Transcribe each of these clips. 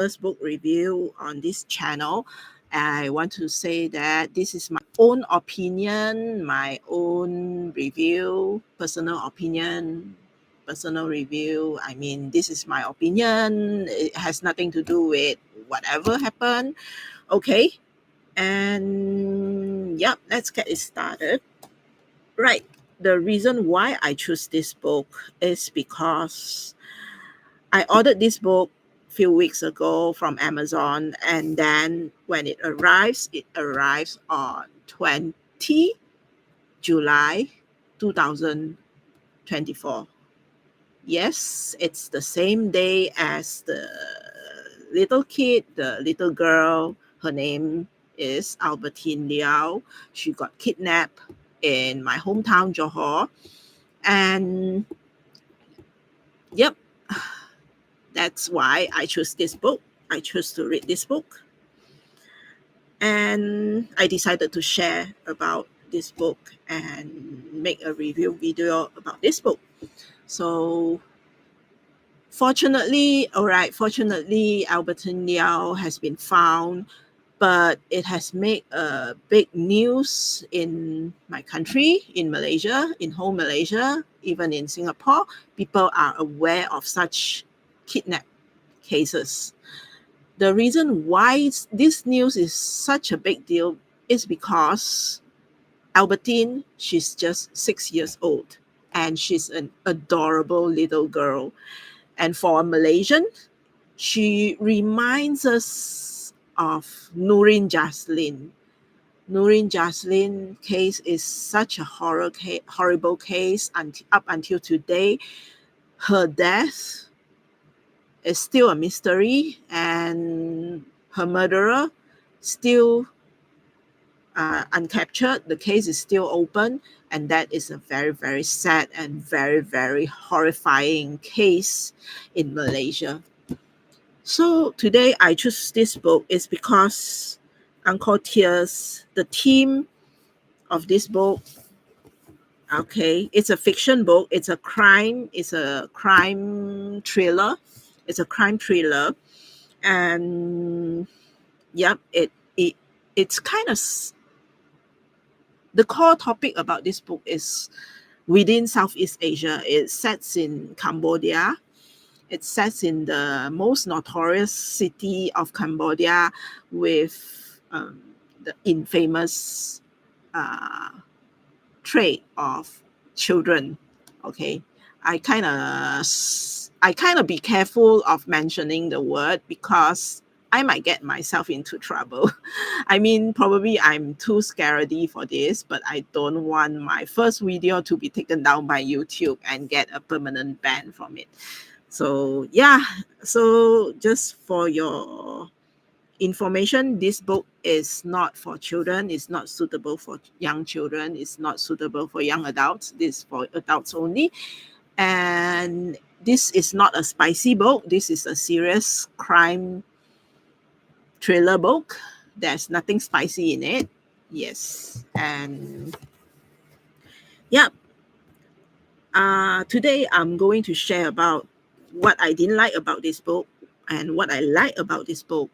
first book review on this channel. I want to say that this is my own opinion, my own review, personal opinion, personal review. I mean, this is my opinion. It has nothing to do with whatever happened. Okay. And yep, let's get it started. Right. The reason why I choose this book is because I ordered this book a few weeks ago from Amazon, and then when it arrives on 20 July 2024. Yes, it's the same day as the little kid, the little girl. Her name is Albertine Liao. She got kidnapped in my hometown, Johor. And yep, that's why I chose this book. I chose to read this book. And I decided to share about this book and make a review video about this book. So fortunately, Albertine Liao has been found, but it has made a big news in my country, in Malaysia, in whole Malaysia, even in Singapore. People are aware of such kidnap cases. The reason why this news is such a big deal is because Albertine, she's just 6 years old and she's an adorable little girl. And for a Malaysian, she reminds us of Nurin Jaslin. Nurin Jaslin case is such a horrible case, and up until today, her death is still a mystery, and her murderer still uncaptured. The case is still open, and that is a very, very sad and very, very horrifying case in Malaysia. So today I choose this book is because Angkor Tears, the theme of this book, okay, it's a fiction book. It's a crime thriller. It's a crime thriller. And yep, it's kind of the core topic about this book is within Southeast Asia. It sets in Cambodia. It sets in the most notorious city of Cambodia with the infamous uh, trade of children. Okay, I kind of be careful of mentioning the word because I might get myself into trouble. I mean, probably I'm too scaredy for this, but I don't want my first video to be taken down by YouTube and get a permanent ban from it. So yeah, so just for your information, this book is not for children. It's not suitable for young children. It's not suitable for young adults. This is for adults only. And this is not a spicy book. This is a serious crime thriller book. There's nothing spicy in it. Yes. And yeah, today I'm going to share about what I didn't like about this book and what I like about this book.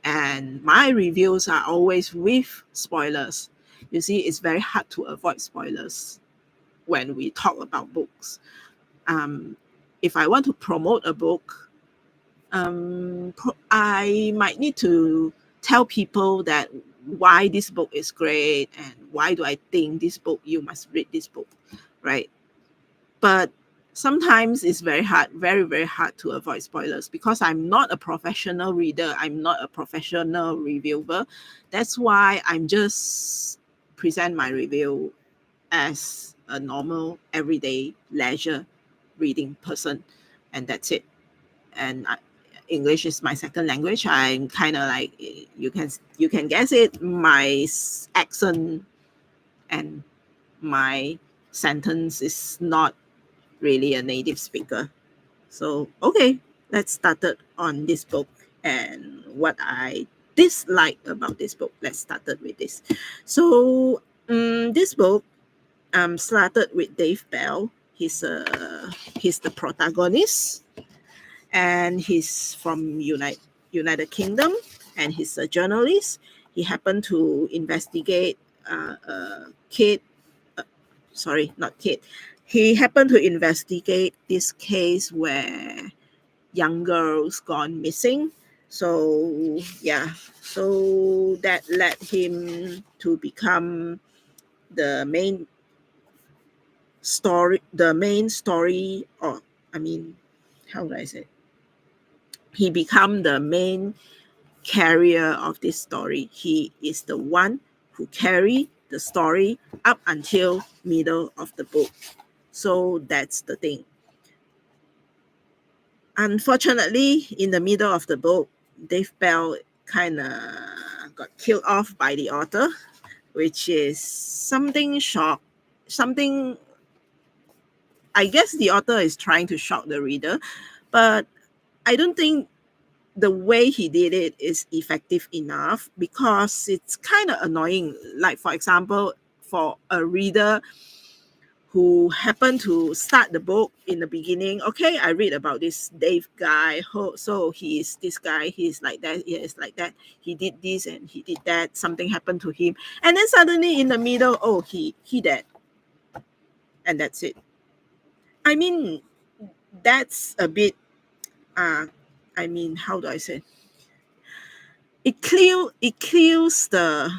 And my reviews are always with spoilers. You see, it's very hard to avoid spoilers when we talk about books. If I want to promote a book, I might need to tell people that why this book is great and why do I think this book, you must read this book, right? But sometimes it's very hard, very, very hard to avoid spoilers because I'm not a professional reader. I'm not a professional reviewer. That's why I'm just present my review as a normal, everyday, leisure reading person. And that's it. And English is my second language. I'm kind of like, you can guess it, my accent and my sentence is not really a native speaker. So, okay, let's start it on this book and what I dislike about this book. Let's start it with this. So, this book started with Dave Bell. He's the protagonist, and he's from United Kingdom, and he's a journalist. He happened to investigate a kid. Sorry, not kid. He happened to investigate this case where young girls gone missing. So yeah, so that led him to become the main story, or I mean, how do I say? He become the main carrier of this story. He is the one who carry the story up until middle of the book. So that's the thing. Unfortunately, in the middle of the book, Dave Bell kind of got killed off by the author, which is something. I guess the author is trying to shock the reader, but I don't think the way he did it is effective enough, because it's kind of annoying. Like, for example, for a reader who happened to start the book in the beginning, okay, I read about this Dave guy. So he is this guy, he is like that, he is like that, he did this and he did that, something happened to him. And then suddenly in the middle, oh, he dead. And that's it. I mean, that's a bit, I mean, how do I say? It kills the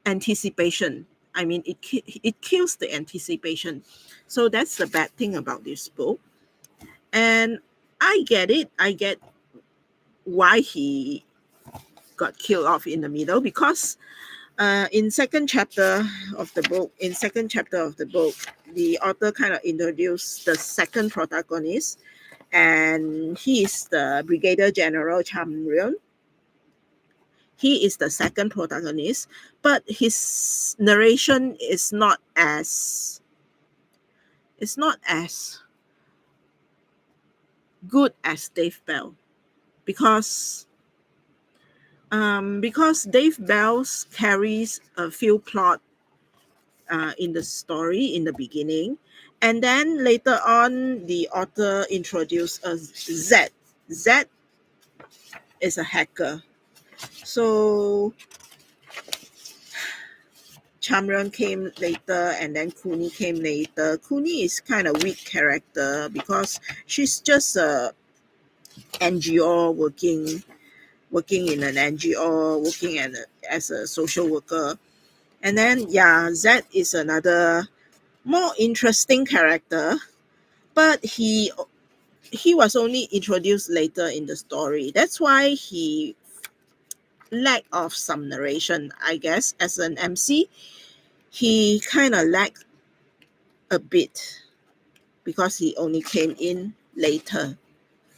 anticipation. I mean, it kills the anticipation. So that's the bad thing about this book. And I get it. I get why he got killed off in the middle, because in second chapter of the book, the author kind of introduced the second protagonist, and he is the Brigadier General Cham Ryun. He is the second protagonist, but his narration is not as good as Dave Bell, because Dave Bell's carries a few plot in the story in the beginning, and then later on the author introduced a Z. Z is a hacker. So Chamron came later, and then Cooney came later. Cooney is kind of weak character because she's just a NGO working in an NGO, working as a social worker. And then yeah, Zed is another more interesting character, but he was only introduced later in the story. That's why he lack of some narration, I guess. As an MC, he kind of lacked a bit because he only came in later.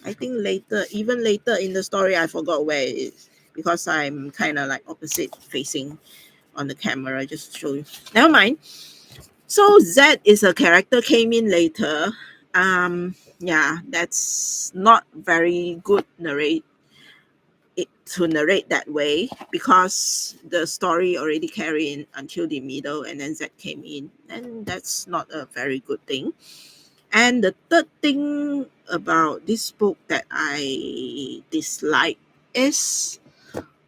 I think later, even later in the story, I forgot where it is because I'm kind of like opposite facing on the camera, just to show you. Never mind. So Z is a character came in later. Yeah, that's not very good to narrate that way, because the story already carried in until the middle and then Z came in, and that's not a very good thing. And the third thing about this book that I dislike is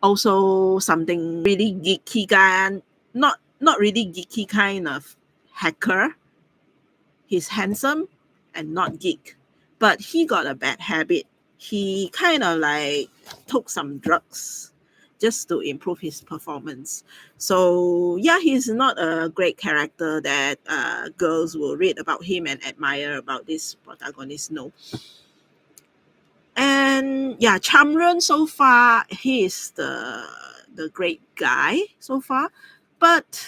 also something really geeky guy, not really geeky kind of hacker. He's handsome and not geek, but he got a bad habit. He kind of like took some drugs just to improve his performance. So yeah, he's not a great character that girls will read about him and admire about this protagonist. No. And yeah, Chamron so far, he is the great guy so far, but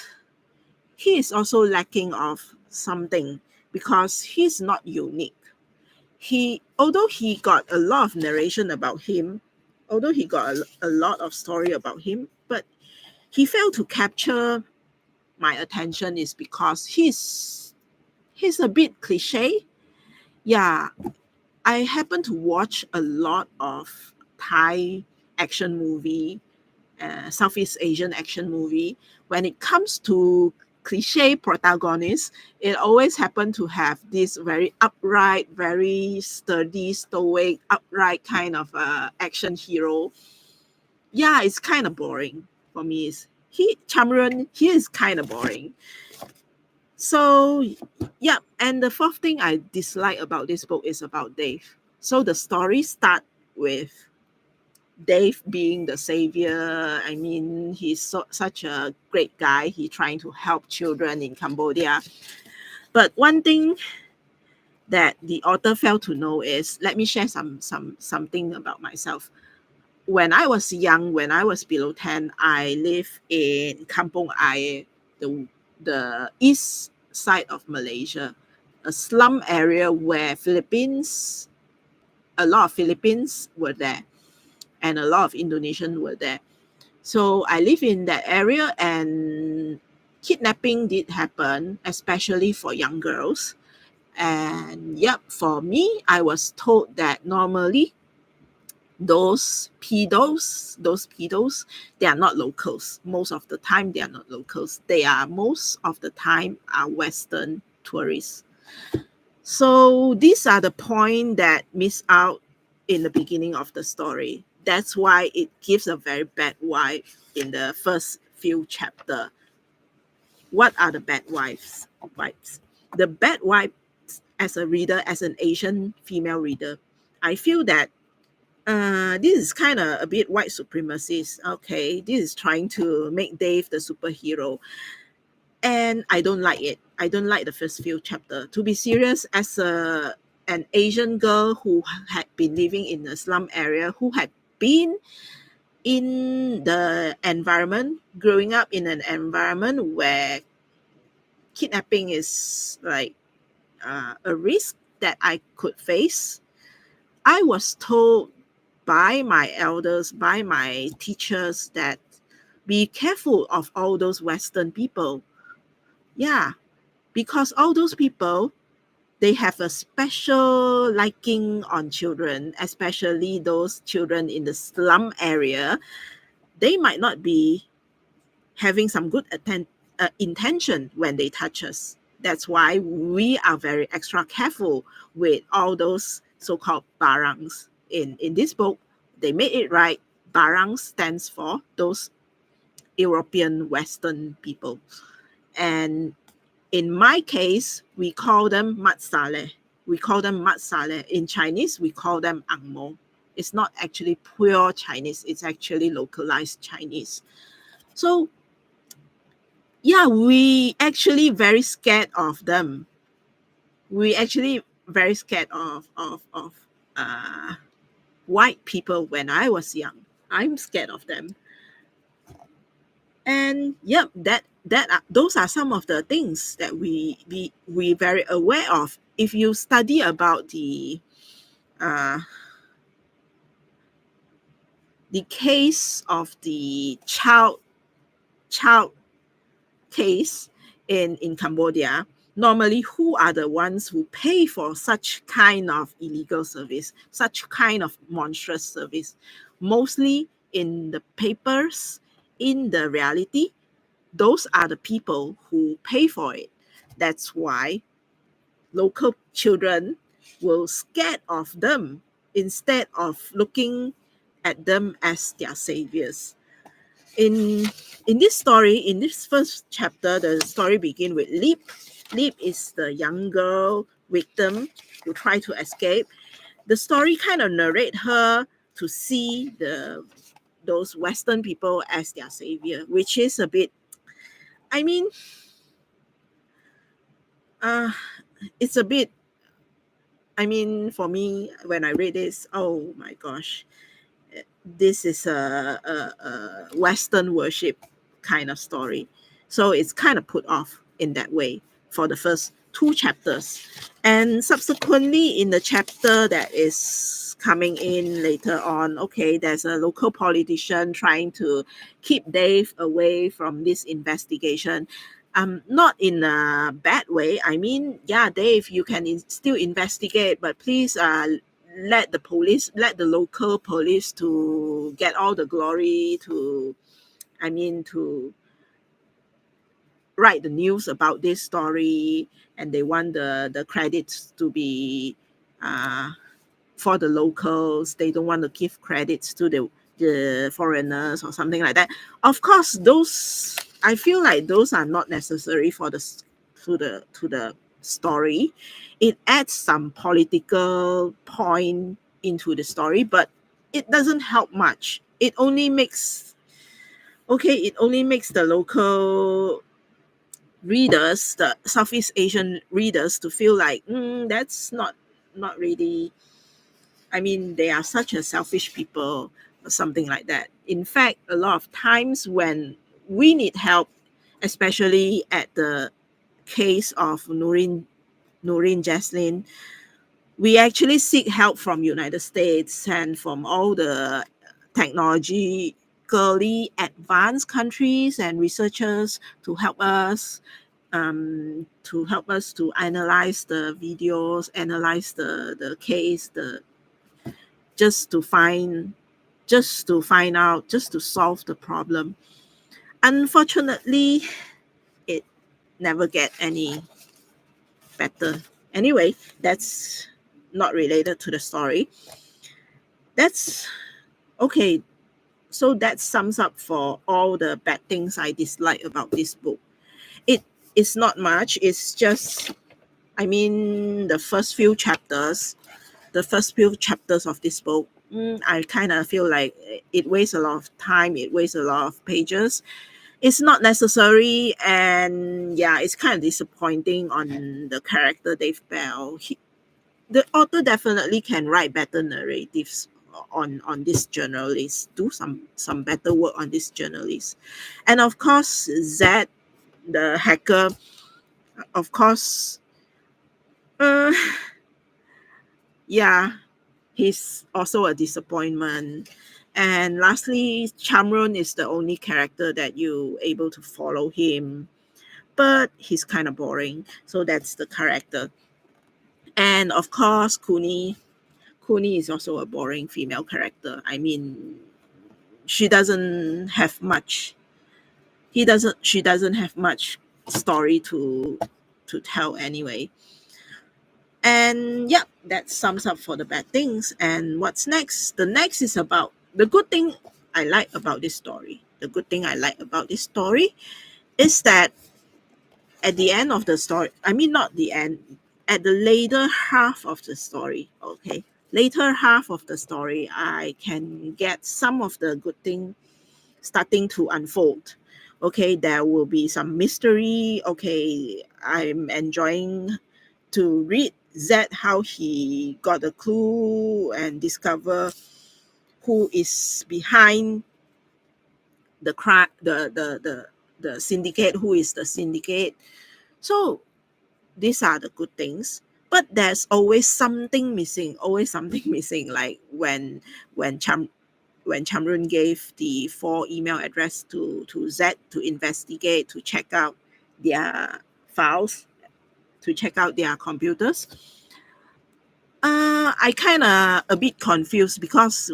he is also lacking of something because he's not unique. Although he got a lot of narration about him, although he got a lot of story about him, but he failed to capture my attention is because he's a bit cliche. Yeah, I happen to watch a lot of Thai action movie, Southeast Asian action movie. When it comes to cliche protagonist, it always happened to have this very upright, very sturdy, stoic, upright kind of action hero. Yeah, it's kind of boring for me. Chamron, he is kind of boring. So, yeah, and the fourth thing I dislike about this book is about Dave. So the story start with Dave being the savior. I mean, he's such a great guy. He trying to help children in Cambodia. But one thing that the author failed to know is, let me share something about myself. When I was young, when I was below 10, I lived in Kampong Ayer, the east side of Malaysia, a slum area where a lot of Philippines were there, and a lot of Indonesians were there. So I live in that area, and kidnapping did happen, especially for young girls. And yep, for me, I was told that normally those pedos, they are not locals. Most of the time, they are not locals. They are most of the time are Western tourists. So these are the point that miss out in the beginning of the story. That's why it gives a very bad vibe in the first few chapter. What are the bad vibes? The bad vibes as a reader, as an Asian female reader, I feel that this is kind of a bit white supremacist. Okay, this is trying to make Dave the superhero, and I don't like it. I don't like the first few chapter. To be serious, as an Asian girl who had been living in a slum area, who had been in the environment, growing up in an environment where kidnapping is like a risk that I could face, I was told by my elders, by my teachers, that be careful of all those Western people. Yeah, because all those people, they have a special liking on children, especially those children in the slum area. They might not be having some good intention when they touch us. That's why we are very extra careful with all those so-called barangs. In this book, they made it right. Barang stands for those European Western people. And in my case, we call them matsale. We call them matsale. In Chinese, we call them angmo. It's not actually pure Chinese. It's actually localized Chinese. So yeah, we actually very scared of them. We actually very scared of uh, white people when I was young. I'm scared of them. And yep, those are some of the things that we very aware of. If you study about uh, the case of the child case in Cambodia, normally who are the ones who pay for such kind of illegal service, such kind of monstrous service? Mostly in the papers, in the reality, those are the people who pay for it. That's why local children will scared of them instead of looking at them as their saviors. In this story, in this first chapter, the story begins with Leap. Leap is the young girl victim who tried to escape. The story kind of narrate her to see those Western people as their savior, which is a bit. I mean, uh, it's a bit. I mean, for me, when I read this, oh my gosh, this is a Western worship kind of story. So it's kind of put off in that way for the first two chapters. And subsequently, in the chapter that is coming in later on, okay, there's a local politician trying to keep Dave away from this investigation. Not in a bad way. I mean, yeah, Dave, you can still investigate, but please let the local police to get all the glory, to I mean to write the news about this story, and they want the credits to be uh, for the locals. They don't want to give credits to the foreigners or something like that. Of course, those, I feel like those are not necessary for the story. It adds some political point into the story, but it doesn't help much. It only makes, okay, it only makes the local readers, the Southeast Asian readers, to feel like, that's not really, I mean, they are such a selfish people or something like that. In fact, a lot of times when we need help, especially at the case of Nurin Jaslin, we actually seek help from United States and from all the technologically advanced countries and researchers to help us to analyze the videos, analyze the case, the just to find out, just to solve the problem. Unfortunately, it never get any better. Anyway, that's not related to the story. That's okay. So that sums up for all the bad things I dislike about this book. It is not much. It's just, I mean, the first few chapters of this book, I kind of feel like it wastes a lot of time. It wastes a lot of pages. It's not necessary, and yeah, it's kind of disappointing on the character Dave Bell. The author definitely can write better narratives on this journalist, do some better work on this journalist. And of course, Zed, the hacker, of course, uh, yeah, he's also a disappointment. And lastly, Chamron is the only character that you able to follow him, but he's kind of boring. So that's the character. And of course, Kuni is also a boring female character. I mean, she doesn't have much. He doesn't. She doesn't have much story to tell anyway. And yeah, that sums up for the bad things. And what's next? The next is about the good thing I like about this story. The good thing I like about this story is that at the end of the story, I mean, not the end, at the later half of the story, okay, later half of the story, I can get some of the good thing starting to unfold. Okay, there will be some mystery. Okay, I'm enjoying to read Zed, how he got a clue and discover who is behind the crime, the syndicate, who is the syndicate. So these are the good things. But there's always something missing, always something missing. Like when Cham when Chamrun gave the 4 email address to Z to investigate, to check out their files, to check out their computers. I kind of a bit confused because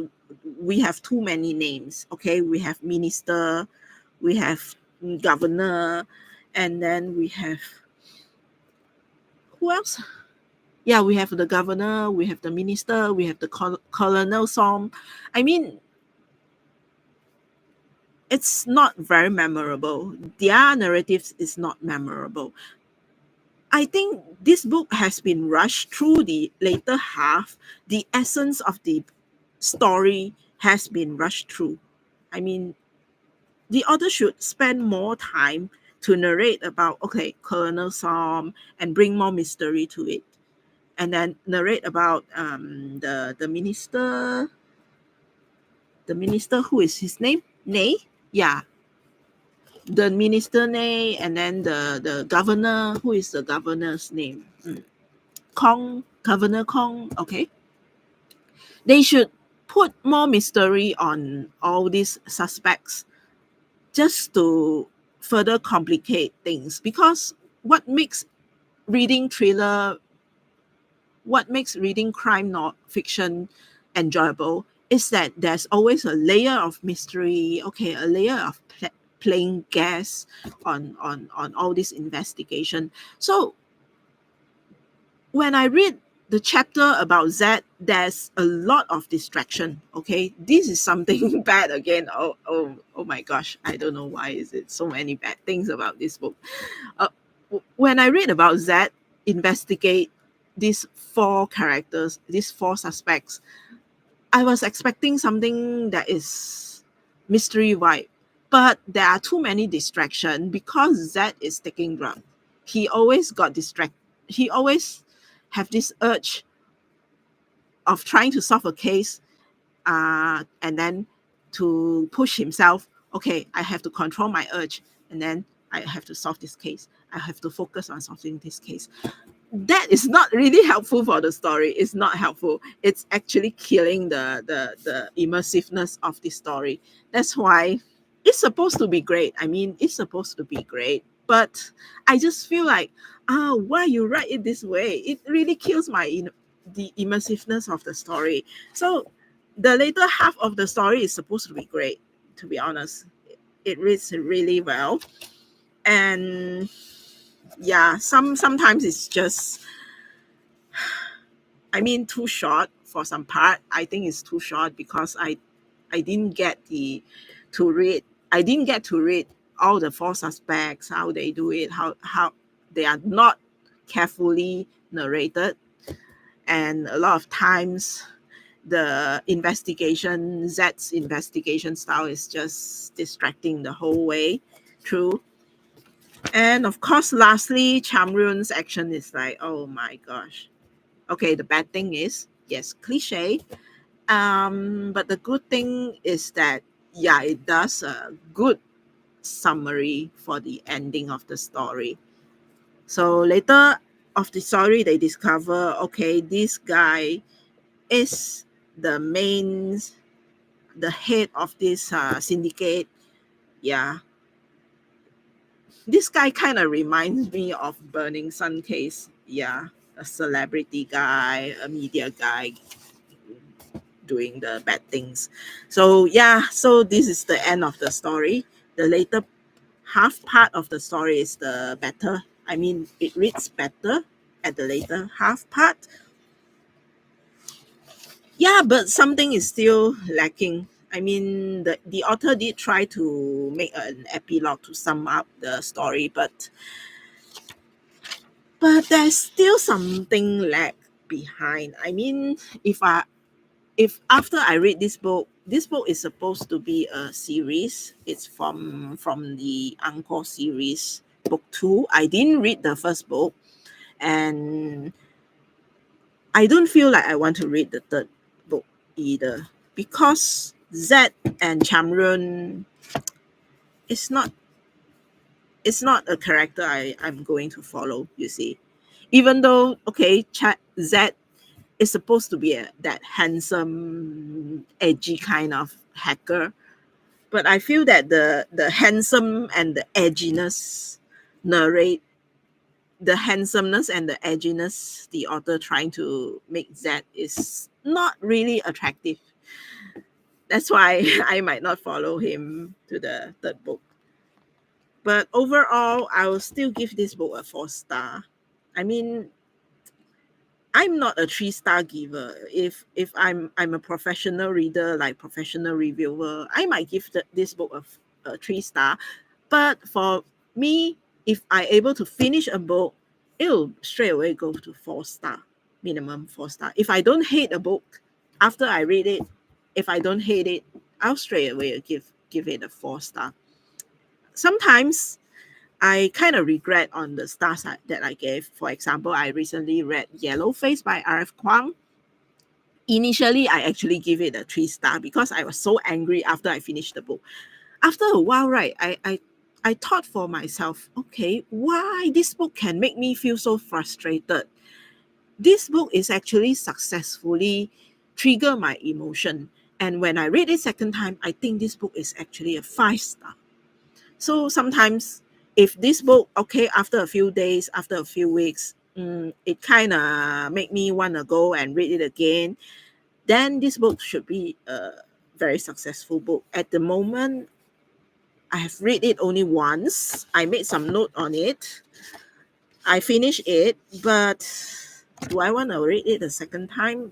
we have too many names. Okay, we have minister, we have governor, and then we have who else? Yeah, we have the governor, we have the minister, we have the colonel song. I mean, it's not very memorable. Their narratives is not memorable. I think this book has been rushed through the later half. The essence of the story has been rushed through. I mean, the author should spend more time to narrate about, okay, Colonel Som, and bring more mystery to it. And then narrate about the minister, who is his name? Nay? Yeah, the minister Nay, and then the governor, who is the governor's name? Kong, Governor Kong. Okay, they should put more mystery on all these suspects just to further complicate things. Because what makes reading thriller, what makes reading crime not fiction enjoyable is that there's always a layer of mystery, okay, a layer of playing guess on all this investigation. So when I read the chapter about Z, there's a lot of distraction. Okay, this is something bad again. Oh my gosh, I don't know why is it so many bad things about this book. Uh, when I read about Z, investigate these four characters, these four suspects, I was expecting something that is mystery vibe, but there are too many distraction because Z is taking drug. He always got distracted. He always have this urge of trying to solve a case, and then to push himself. Okay, I have to control my urge, and then I have to solve this case. I have to focus on solving this case. That is not really helpful for the story. It's not helpful. It's actually killing the immersiveness of the story. That's why it's supposed to be great. I mean, it's supposed to be great, but I just feel like, why you write it this way? It really kills the immersiveness of the story. So the later half of the story is supposed to be great. To be honest, it reads really well, and yeah, sometimes it's just, I mean, too short for some part. I think it's too short because I didn't get the to read. I didn't get to read all the four suspects, how they do it, how they are not carefully narrated, and a lot of times the investigation, Z's investigation style is just distracting the whole way through. And of course, lastly, Chamrun's action is like, oh my gosh. Okay, the bad thing is, yes, cliche. But the good thing is that, yeah, it does a good summary for the ending of the story. So later of the story, they discover, okay, this guy is the main, the head of this syndicate. Yeah, this guy kind of reminds me of Burning Sun case. Yeah, a celebrity guy, a media guy doing the bad things. So yeah, so this is the end of the story. The later half part of the story is the better. I mean, it reads better at the later half part. Yeah, but something is still lacking. I mean, the author did try to make an epilogue to sum up the story, but there's still something lag behind. I mean, if after I read this book is supposed to be a series. It's from the Angkor series, book two. I didn't read the first book, and I don't feel like I want to read the third book either because Z and Chamrun is not it's not a character I'm going to follow. You see, even though okay, Z is supposed to be that handsome, edgy kind of hacker, but I feel that the handsome and the edginess narrate the handsomeness and the edginess the author trying to make Z is not really attractive. That's why I might not follow him to the third book. But overall, I will still give this book a 4 star. I mean, I'm not a 3 star giver. If I'm a professional reader, like professional reviewer, I might give this book a 3 star. But for me, if I able to finish a book, it'll straight away go to 4 star, minimum 4 star. If I don't hate a book after I read it, if I don't hate it, I'll straight away give it a 4 star. Sometimes I kind of regret on the stars that I gave. For example, I recently read Yellow Face by R.F. Kuang. Initially, I actually give it a 3 star because I was so angry after I finished the book. After a while, right, I thought for myself, okay, why this book can make me feel so frustrated? This book is actually successfully trigger my emotion. And when I read it second time, I think this book is actually a 5 star. So sometimes if this book, okay, after a few days, after a few weeks, it kind of make me want to go and read it again, then this book should be a very successful book. At the moment, I have read it only once. I made some note on it. I finished it, but do I want to read it a second time?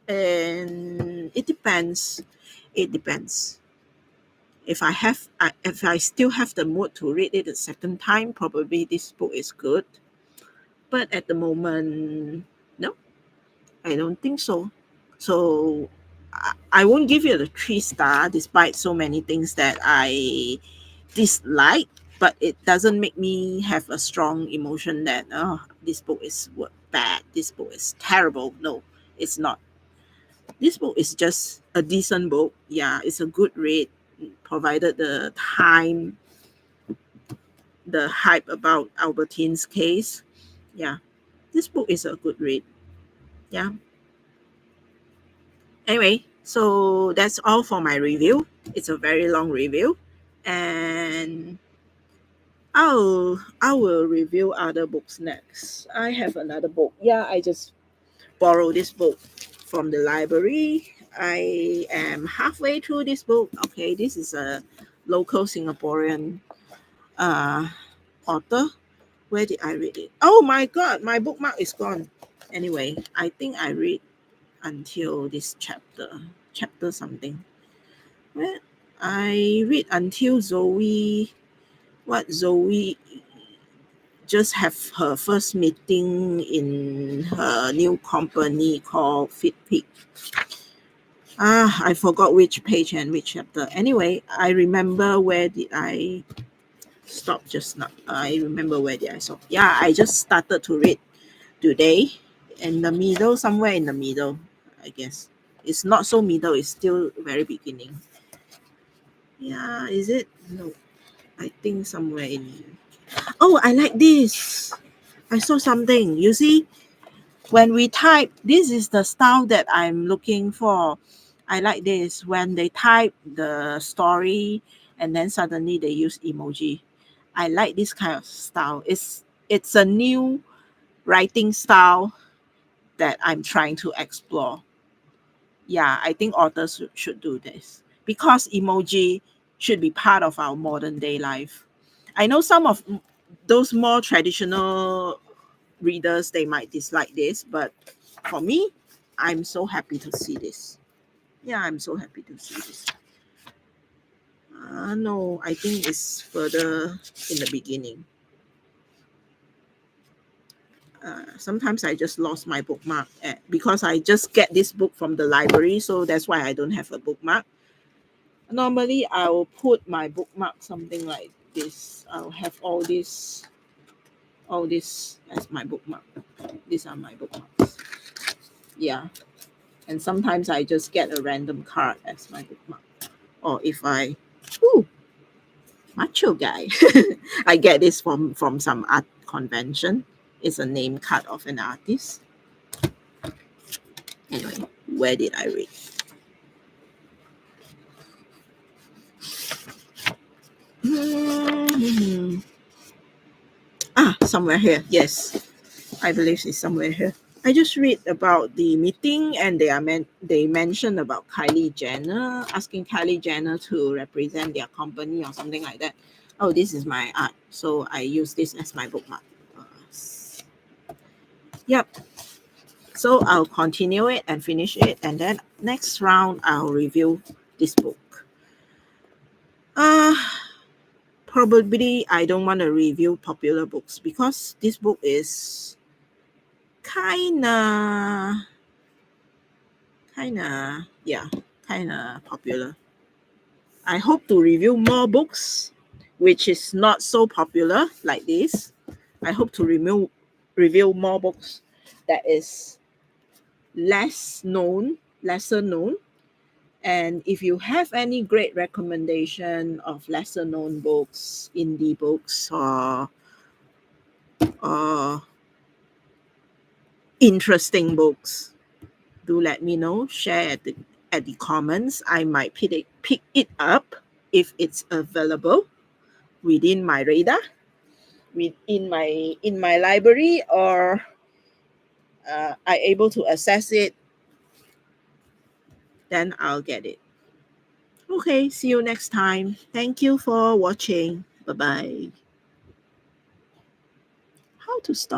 And it depends. It depends. If I still have the mood to read it a second time, probably this book is good. But at the moment, no, I don't think so. So I won't give it a 3 star, despite so many things that I dislike. But it doesn't make me have a strong emotion that this book is bad. This book is terrible. No, it's not. This book is just a decent book. Yeah, it's a good read, provided the time, the hype about Albertine's case. Yeah, this book is a good read. Yeah. Anyway, so that's all for my review. It's a very long review, and I will review other books next. I have another book. Yeah, I just borrowed this book from the library. I am halfway through this book. Okay, this is a local Singaporean uh, author. Where did I read it? Oh my god, my bookmark is gone. Anyway, I think I read until this chapter something. Well, I read until Zoe just have her first meeting in her new company called Fitpick. I forgot which page and which chapter. Anyway, I remember where did I stop just now. I remember where did I stop. Yeah, I just started to read today. In the middle, somewhere in the middle, I guess. It's not so middle, it's still very beginning. Yeah, is it? No, I think somewhere in. Oh, I like this. I saw something. You see, when we type, this is the style that I'm looking for. I like this. When they type the story and then suddenly they use emoji. I like this kind of style. It's a new writing style that I'm trying to explore. Yeah, I think authors should do this because emoji should be part of our modern day life. I know some of those more traditional readers they might dislike this, but for me, I'm so happy to see this. Yeah, I'm so happy to see this. No, I think it's further in the beginning. Sometimes I just lost my bookmark because I just get this book from the library, so that's why I don't have a bookmark. Normally, I will put my bookmark something like this. I'll have all this as my bookmark. These are my bookmarks. Yeah, and sometimes I just get a random card as my bookmark. Or if I, ooh, macho guy, I get this from some art convention. It's a name card of an artist. Anyway, where did I read? Hmm. Somewhere here. Yes, I believe it's somewhere here. I just read about the meeting and they mentioned about Kylie Jenner, asking Kylie Jenner to represent their company or something like that. Oh, this is my art. So I use this as my bookmark. Yep. So I'll continue it and finish it. And then next round, I'll review this book. Uh, Probably I don't want to review popular books because this book is kinda yeah, kinda popular. I hope to review more books which is not so popular like this. I hope to review more books that is lesser known. And if you have any great recommendation of lesser known books, indie books, or interesting books, do let me know. Share at the comments. I might pick it up if it's available within my radar, in my library, or I able to access it. Then I'll get it. Okay, see you next time. Thank you for watching. Bye bye. How to stop?